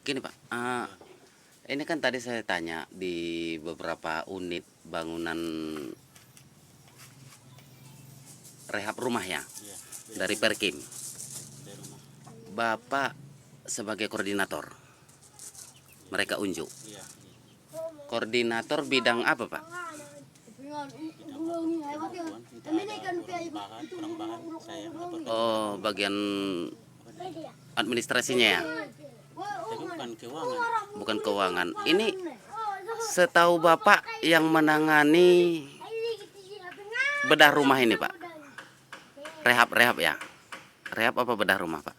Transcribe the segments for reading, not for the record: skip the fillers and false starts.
Gini Pak, ini kan tadi saya tanya di beberapa unit bangunan rehab rumah ya, Iya, dari Perkim. dari rumah. Bapak sebagai koordinator, mereka unjuk. Iya, Koordinator bidang apa Pak? kurang bahan saya laporkan. Oh, bagian administrasinya ya, Tapi bukan keuangan. bukan keuangan. Ini setahu Bapak yang menangani bedah rumah ini Pak? Rehab ya? Rehab apa bedah rumah Pak?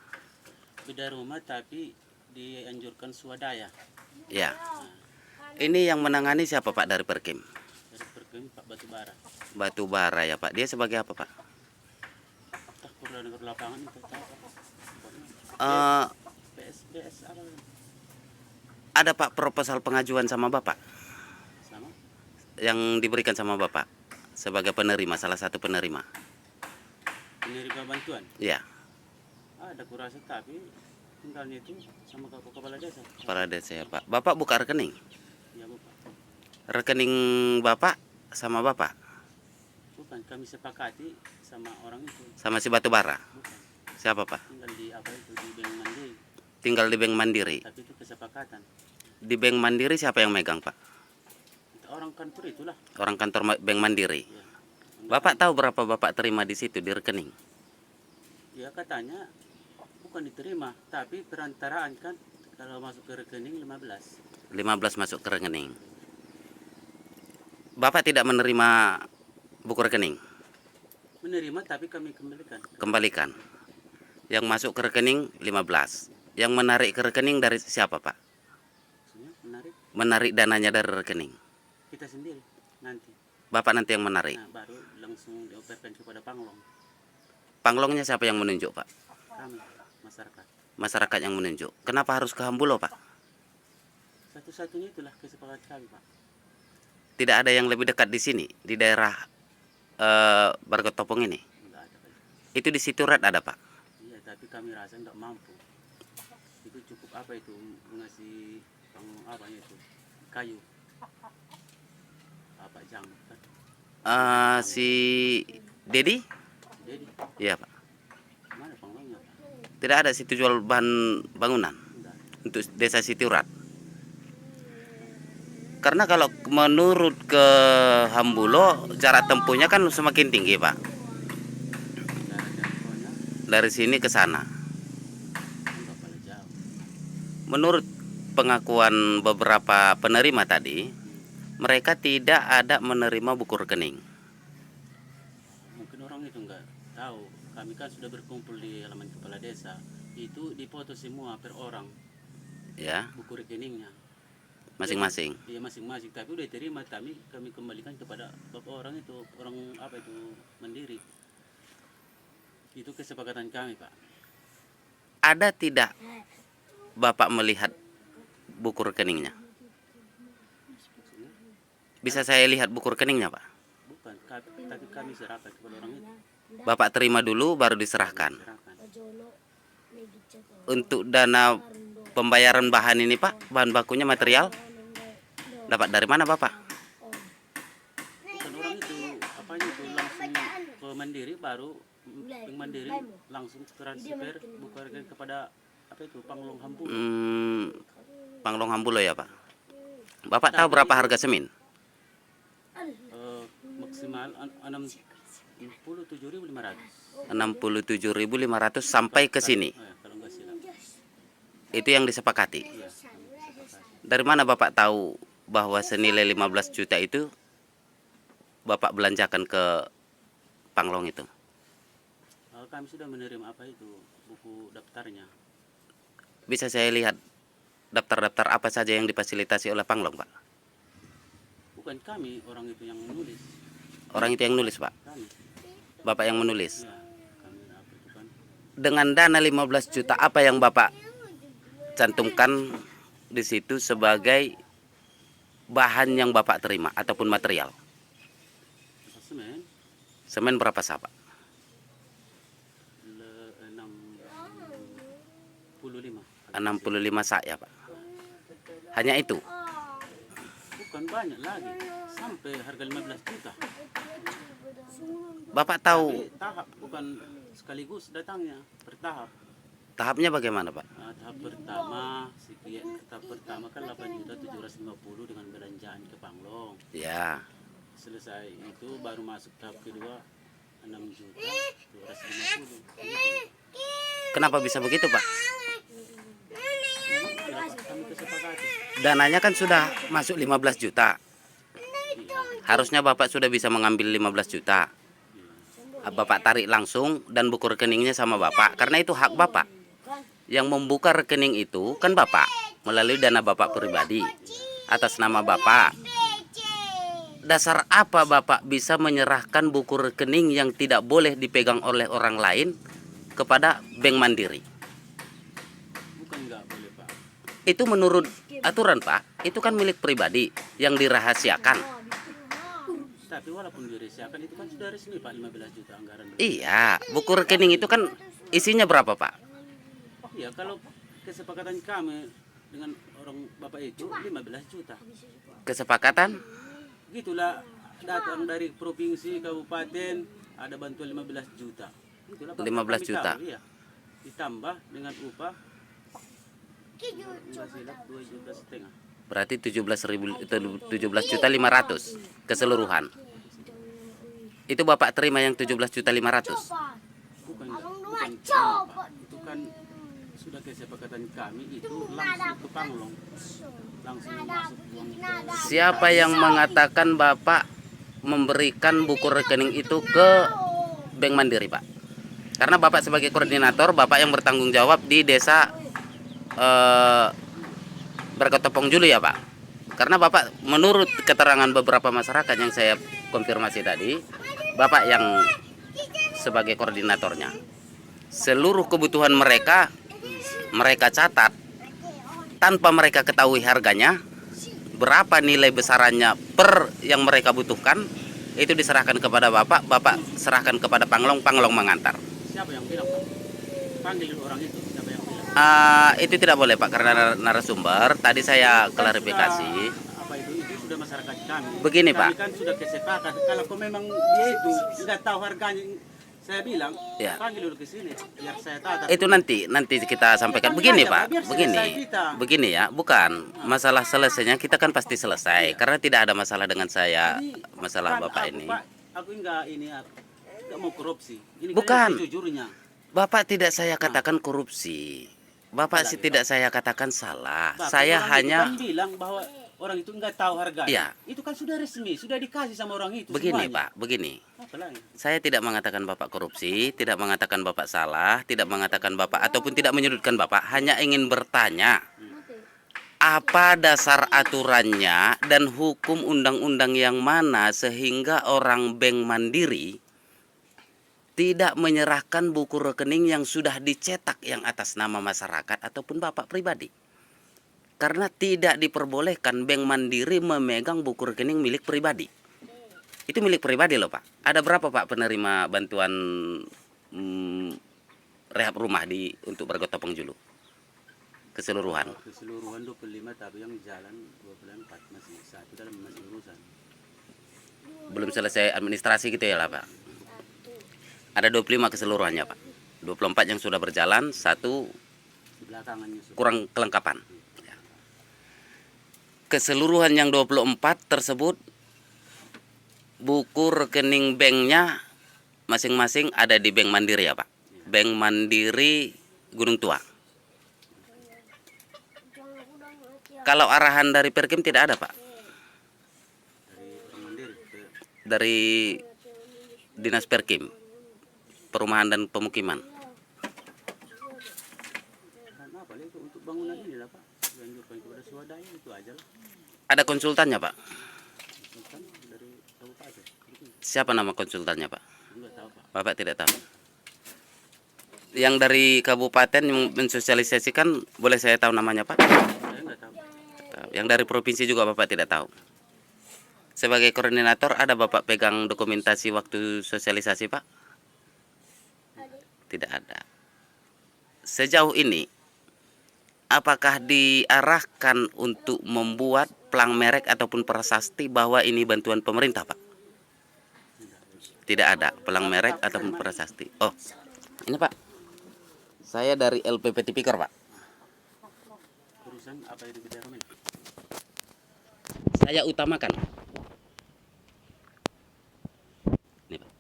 Beda rumah tapi dianjurkan swadaya. Ya. Ini yang menangani siapa Pak dari Perkim? Dari Perkim Pak Batubara. Batubara ya Pak. Dia sebagai apa Pak? Entah koordinator lapangan itu tahu. Eh, PSBS apa ada Pak proposal pengajuan sama Bapak sama? yang diberikan sama Bapak sebagai penerima, salah satu penerima. Penerima bantuan. Ya, Ada kurasa tapi tinggalnya itu sama kepala desa. kepala desa ya Pak. Bapak buka rekening. Ya bukan. Rekening Bapak sama Bapak, Bukan kami sepakati sama orang itu. sama si Batubara. Bukan. Siapa Pak? Tinggal di apa itu di Bank Mandiri. Tinggal di Bank Mandiri. Tapi itu kesepakatan. Di Bank Mandiri siapa yang megang Pak? Orang kantor itulah. Orang kantor Bank Mandiri. Ya. Bapak tahu berapa Bapak terima di situ di rekening? Ya katanya bukan diterima, tapi perantaraan kan kalau masuk ke rekening 15. 15 masuk ke rekening. Bapak tidak menerima buku rekening? Menerima tapi kami kembalikan. Kembalikan. Yang masuk ke rekening 15. Yang menarik ke rekening dari siapa Pak? Maksudnya menarik Menarik dananya dari rekening. kita sendiri nanti. Bapak nanti yang menarik. Nah, baru langsung dioperkan kepada Panglong. Panglongnya siapa yang menunjuk Pak? Kami masyarakat. Masyarakat yang menunjuk. Kenapa harus ke Hambulo Pak? Satu-satunya itulah kesepakatan kami, Pak. Tidak ada yang lebih dekat di sini, di daerah Bargotopong ini? Enggak ada, Pak. Itu di Siturat ada Pak? Iya, tapi kami rasa enggak mampu. Itu cukup apa itu ngasih Panglong apa itu? Kayu. Apa jam kan? Si Dedi? Jadi, Iya Pak. mana Panglongnya, Pak? Tidak ada situ jual bahan bangunan Enggak. untuk desa Siturat. Karena kalau menurut ke Hambulo jarak tempuhnya kan semakin tinggi Pak. Cara jangkauannya Dari sini ke sana. enggak pada jauh. Menurut pengakuan beberapa penerima tadi, mereka tidak ada menerima buku rekening. Mungkin orang itu enggak tahu. Kami kan sudah berkumpul di halaman kepala desa. Itu dipoto semua per orang Ya, buku rekeningnya. masing-masing. Iya masing-masing. Tapi udah diterima kami kembalikan kepada bapak orang itu orang apa itu Mandiri. Itu kesepakatan kami, Pak. Ada tidak Bapak melihat buku rekeningnya? Bisa saya lihat buku rekeningnya Pak? Bukan, tapi kami serahkan kepada orang itu. Bapak terima dulu baru diserahkan. Serahkan. Untuk dana pembayaran bahan ini Pak, bahan bakunya material, dapat dari mana Bapak? Bukan orang itu apanya itu langsung ke Mandiri baru Bank Mandiri langsung transfer buku rekening kepada apa itu Panglong Hambu. Panglong Hambulo ya Pak. Bapak tahu berapa harga semen? Maksimal 67.500. 67.500 sampai ke sini. Kalau nggak silap. Itu yang disepakati. Iya. Dari mana Bapak tahu bahwa senilai 15 juta itu Bapak belanjakan ke Panglong itu? Kami sudah menerima apa itu buku daftarnya. Bisa saya lihat daftar-daftar apa saja yang difasilitasi oleh Panglong Pak? Bukan kami, orang itu yang menulis. Orang itu yang nulis Pak? Kami. Bapak yang menulis. Ya, kami apa itu kan. Dengan dana 15 juta apa yang Bapak cantumkan di situ sebagai bahan yang Bapak terima ataupun material? Semen Semen berapa sah Pak? 65. 65 sak ya Pak. Hanya itu. Bukan banyak lagi. Sampai harga 15 juta. Bapak tahu Tapi tahap bukan sekaligus datangnya, bertahap. tahapnya bagaimana, Pak? Nah, tahap pertama kan 8.750 dengan belanjaan ke Panglong. Ya. Selesai itu baru masuk tahap kedua 6.250. Kenapa bisa begitu, Pak? Kami kesepakati. Dananya kan sudah masuk 15 juta. Harusnya Bapak sudah bisa mengambil 15 juta. Bapak tarik langsung dan buku rekeningnya sama Bapak. Karena itu hak Bapak. Yang membuka rekening itu kan Bapak. Melalui dana Bapak pribadi. Atas nama Bapak. Dasar apa Bapak bisa menyerahkan buku rekening yang tidak boleh dipegang oleh orang lain kepada Bank Mandiri? Bukan nggak boleh, Pak. Itu menurut aturan, Pak. Itu kan milik pribadi yang dirahasiakan. Tapi walaupun dirahasiakan itu kan sudah resmi, Pak, 15 juta anggaran. Iya, buku rekening itu kan isinya berapa, Pak? Iya, kalau kesepakatan kami dengan orang Bapak itu 15 juta. Kesepakatan? Gitulah, datang dari provinsi, kabupaten, ada bantuan 15 juta. Itulah, Pak, 15 kami juta. tahu, iya. Ditambah dengan upah 2,5 juta. Berarti 17.500 keseluruhan. Itu Bapak terima yang 17.500. Bukan terima, Pak. Itu kan sudah kesepakatan kami itu langsung ke Panglong. Langsung masuk uang ke... Siapa yang mengatakan Bapak memberikan buku rekening itu ke Bank Mandiri, Pak? Karena Bapak sebagai koordinator, Bapak yang bertanggung jawab di desa Berkotopong Julu ya, Pak. Karena Bapak menurut keterangan beberapa masyarakat yang saya konfirmasi tadi, Bapak yang sebagai koordinatornya. Seluruh kebutuhan mereka catat tanpa mereka ketahui harganya, berapa nilai besarannya per yang mereka butuhkan, itu diserahkan kepada Bapak, Bapak serahkan kepada Panglong, Panglong mengantar. Siapa yang bilang, Pak? Panggil orang itu, siapa yang bilang? Itu tidak boleh, Pak, karena narasumber tadi saya klarifikasi. Apa itu sudah masyarakat kami. Begini, Kami Pak. kan sudah kesepakatan. Kalau memang dia itu nggak tahu harganya, saya bilang, Ya. panggil dulu ke sini, biar saya tahu. Itu nanti kita sampaikan. Begini, Pak, begini ya, bukan masalah selesainya, kita kan pasti selesai karena tidak ada masalah dengan saya, masalah Kan Bapak aku, ini. Pak, aku nggak mau korupsi. Ini Bukan. kan sejujurnya. Bapak tidak saya katakan korupsi. Bapak sih tidak saya katakan salah. Bapak, Saya orang hanya itu kan bilang bahwa orang itu nggak tahu harganya. Iya. Itu kan sudah resmi, sudah dikasih sama orang itu. begini, semuanya. Pak, begini. Apa lagi? Saya tidak mengatakan Bapak korupsi, tidak mengatakan Bapak salah, tidak mengatakan Bapak ataupun tidak menyudutkan Bapak, hanya ingin bertanya. Apa dasar aturannya dan hukum undang-undang yang mana sehingga orang Bank Mandiri tidak menyerahkan buku rekening yang sudah dicetak yang atas nama masyarakat ataupun Bapak pribadi? Karena tidak diperbolehkan Bank Mandiri memegang buku rekening milik pribadi. Itu milik pribadi loh, Pak. Ada berapa, Pak, penerima bantuan rehab rumah untuk Bergotopong Julu? Keseluruhan. Keseluruhan 25, tapi yang jalan 24, masih satu dalam masih urusan. Belum selesai administrasi gitu ya lah, Pak. Ada 25 keseluruhannya, Pak. 24 yang sudah berjalan, satu Di belakangannya sudah. kurang kelengkapan. Ya. Keseluruhan yang 24 tersebut buku rekening banknya masing-masing ada di Bank Mandiri ya, Pak. Bank Mandiri Gunung Tua. Kalau arahan dari Perkim tidak ada, Pak. Dari Bank Mandiri ke Dari Dinas Perkim, Perumahan dan Pemukiman. karena apa itu untuk bangunan ini lah, Pak. Dianjurkan kepada swadaya itu aja lah. Ada konsultannya, Pak. Bukan dari kabupaten. Itu Siapa nama konsultannya, Pak? enggak tahu, Pak. Bapak tidak tahu. Yang dari kabupaten yang mensosialisasikan, boleh saya tahu namanya, Pak? Saya enggak tahu. Yang dari provinsi juga Bapak tidak tahu. Sebagai koordinator, ada Bapak pegang dokumentasi waktu sosialisasi, Pak? Tidak ada. Sejauh ini, apakah diarahkan untuk membuat pelang merek ataupun prasasti bahwa ini bantuan pemerintah, Pak? Tidak ada pelang merek ataupun prasasti. Oh, ini Pak, saya dari LPP Tipikor, Pak. Urusan apa itu beda rumah? Saya utamakan. Ini Pak,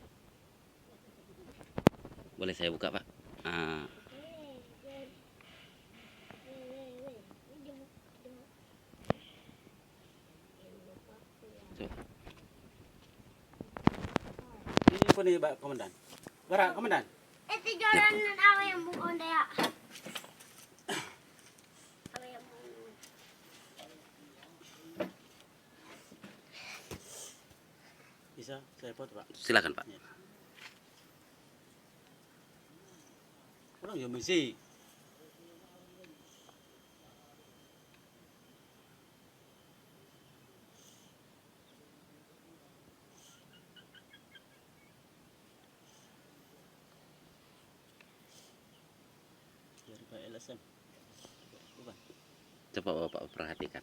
boleh saya buka Pak? Ah, coba. Ini apa nih, Pak Komandan? Bara, Komandan. Itu jalanan apa yang bukan daya? Apa yang Bisa saya foto, Pak? Silakan Pak. Orang ya mesti. Dari Pak LSM. Bukan. Coba Bapak perhatikan.